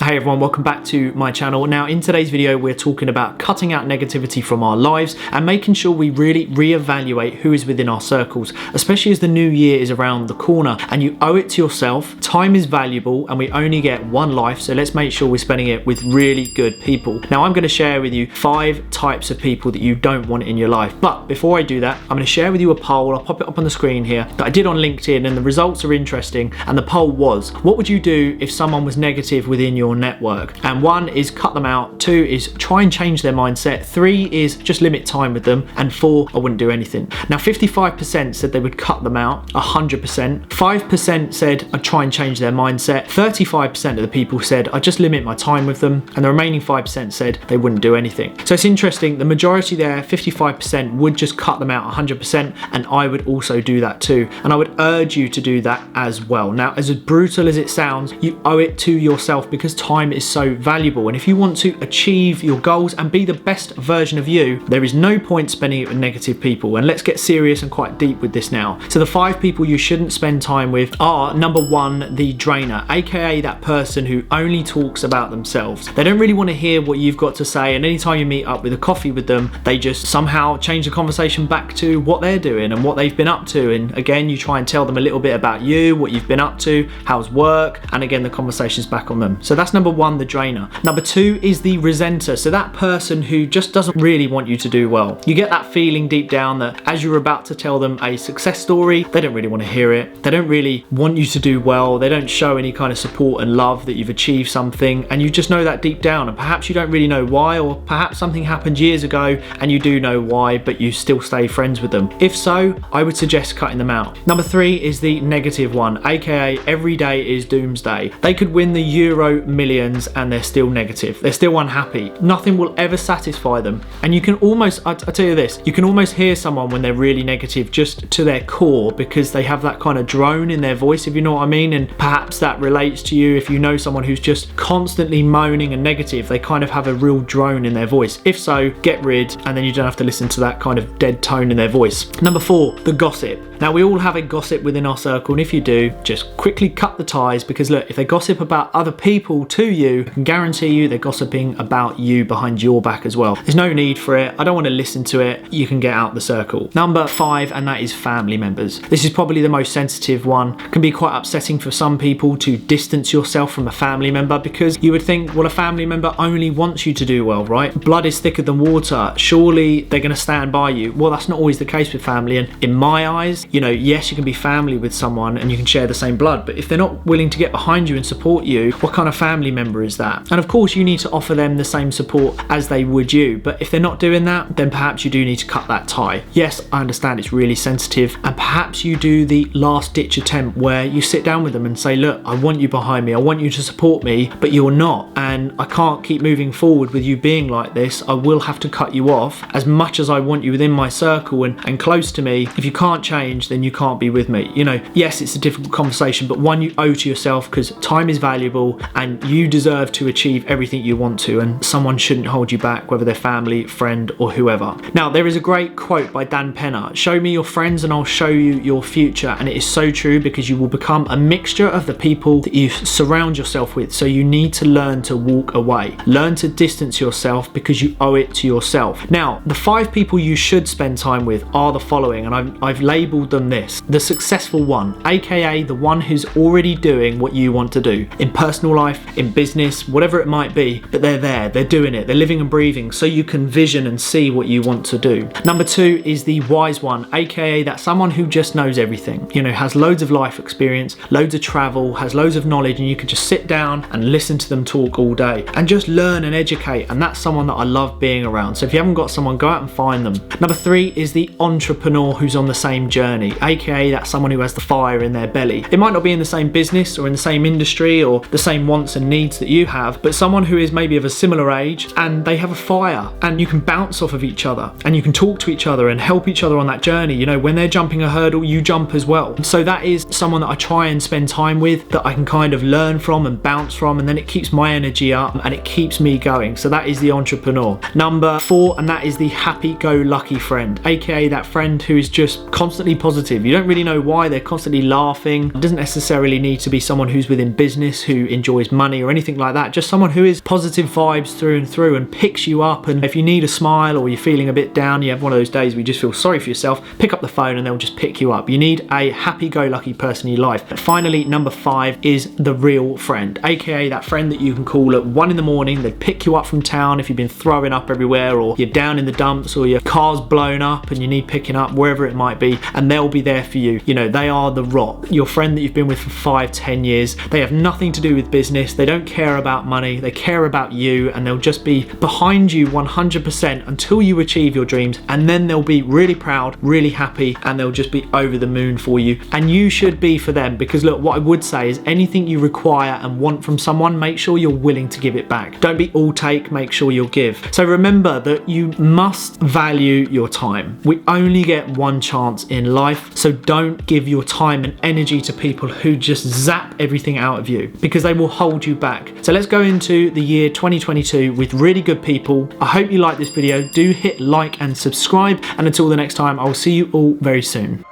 Hey everyone, welcome back to my channel. Now in today's video we're talking about cutting out negativity from our lives and making sure we really reevaluate who is within our circles, especially as the new year is around the corner and you owe it to yourself. Time is valuable and we only get one life, so let's make sure we're spending it with really good people. Now I'm going to share with you 5 types of people that you don't want in your life, but before I do that I'm going to share with you a poll. I'll pop it up on the screen here that I did on LinkedIn and the results are interesting, and the poll was, what would you do if someone was negative within your network? And 1 is cut them out, 2 is try and change their mindset, 3 is just limit time with them, and 4, I wouldn't do anything. Now 55% said they would cut them out, 100%. 5% said I'd try and change their mindset. 35% of the people said I'd just limit my time with them, and the remaining 5% said they wouldn't do anything. So it's interesting, the majority there, 55%, would just cut them out 100%, and I would also do that too. And I would urge you to do that as well. Now, as brutal as it sounds, you owe it to yourself because time is so valuable, and if you want to achieve your goals and be the best version of you, there is no point spending it with negative people. And let's get serious and quite deep with this now. So the 5 people you shouldn't spend time with are, number 1, the drainer, aka that person who only talks about themselves. They don't really want to hear what you've got to say, and anytime you meet up with a coffee with them, they just somehow change the conversation back to what they're doing and what they've been up to. And again, you try and tell them a little bit about you, what you've been up to, how's work, and again the conversation's back on them. So that's number 1, the drainer. Number 2 is the resenter, so that person who just doesn't really want you to do well. You get that feeling deep down that as you're about to tell them a success story, they don't really want to hear it, they don't really want you to do well, they don't show any kind of support and love that you've achieved something, and you just know that deep down, and perhaps you don't really know why, or perhaps something happened years ago and you do know why, but you still stay friends with them. If so, I would suggest cutting them out. Number 3 is the negative one, aka every day is doomsday. They could win the Euro Millions and they're still negative, they're still unhappy, nothing will ever satisfy them. And you can almost, I tell you this, you can almost hear someone when they're really negative just to their core, because they have that kind of drone in their voice, if you know what I mean. And perhaps that relates to you. If you know someone who's just constantly moaning and negative, they kind of have a real drone in their voice. If so, get rid, and then you don't have to listen to that kind of dead tone in their voice. Number 4, the gossip. Now we all have a gossip within our circle, and if you do, just quickly cut the ties, because look, if they gossip about other people to you, I can guarantee you they're gossiping about you behind your back as well. There's no need for it, I don't want to listen to it, you can get out the circle. Number 5, and that is family members. This is probably the most sensitive one. It can be quite upsetting for some people to distance yourself from a family member, because you would think, well, a family member only wants you to do well, right? Blood is thicker than water, surely they're going to stand by you. Well, that's not always the case with family, and in my eyes, you know, yes, you can be family with someone and you can share the same blood, but if they're not willing to get behind you and support you, what kind of family member is that? And of course you need to offer them the same support as they would you, but if they're not doing that, then perhaps you do need to cut that tie. Yes, I understand it's really sensitive, and perhaps you do the last ditch attempt where you sit down with them and say, look, I want you behind me, I want you to support me, but you're not, and I can't keep moving forward with you being like this. I will have to cut you off. As much as I want you within my circle and close to me, if you can't change, then you can't be with me. You know, yes, it's a difficult conversation, but one you owe to yourself, because time is valuable and you deserve to achieve everything you want to, and someone shouldn't hold you back, whether they're family, friend, or whoever. Now, there is a great quote by Dan Penner, show me your friends and I'll show you your future. And it is so true, because you will become a mixture of the people that you surround yourself with. So you need to learn to walk away, learn to distance yourself, because you owe it to yourself. Now, the 5 people you should spend time with are the following, and I've labeled them this: the successful one, aka the one who's already doing what you want to do in personal life, in business, whatever it might be, but they're there, they're doing it, they're living and breathing, so you can vision and see what you want to do. Number 2 is the wise one, aka that someone who just knows everything, you know, has loads of life experience, loads of travel, has loads of knowledge, and you can just sit down and listen to them talk all day and just learn and educate. And that's someone that I love being around. So if you haven't got someone, go out and find them. Number 3 is the entrepreneur who's on the same journey, aka that's someone who has the fire in their belly. It might not be in the same business or in the same industry or the same wants and needs that you have, but someone who is maybe of a similar age and they have a fire, and you can bounce off of each other and you can talk to each other and help each other on that journey. You know, when they're jumping a hurdle, you jump as well. So that is someone that I try and spend time with, that I can kind of learn from and bounce from, and then it keeps my energy up and it keeps me going. So that is the entrepreneur. Number 4, and that is the happy-go-lucky friend, aka that friend who is just constantly positive. You don't really know why, they're constantly laughing. It doesn't necessarily need to be someone who's within business who enjoys money money or anything like that, just someone who is positive vibes through and through and picks you up. And if you need a smile or you're feeling a bit down, you have one of those days where you just feel sorry for yourself, pick up the phone and they'll just pick you up. You need a happy-go-lucky person in your life. But finally, number 5 is the real friend, aka that friend that you can call at 1 in the morning. They'd pick you up from town if you've been throwing up everywhere, or you're down in the dumps, or your car's blown up and you need picking up, wherever it might be, and they'll be there for you. You know, they are the rock, your friend that you've been with for 5-10 years. They have nothing to do with business, they don't care about money, they care about you, and they'll just be behind you 100% until you achieve your dreams, and then they'll be really proud, really happy, and they'll just be over the moon for you. And you should be for them, because look, what I would say is anything you require and want from someone, make sure you're willing to give it back. Don't be all take, make sure you'll give. So remember that you must value your time. We only get one chance in life, so don't give your time and energy to people who just zap everything out of you, because they will hold you back. So let's go into the year 2022 with really good people. I hope you like this video. Do hit like and subscribe, and until the next time, I'll see you all very soon.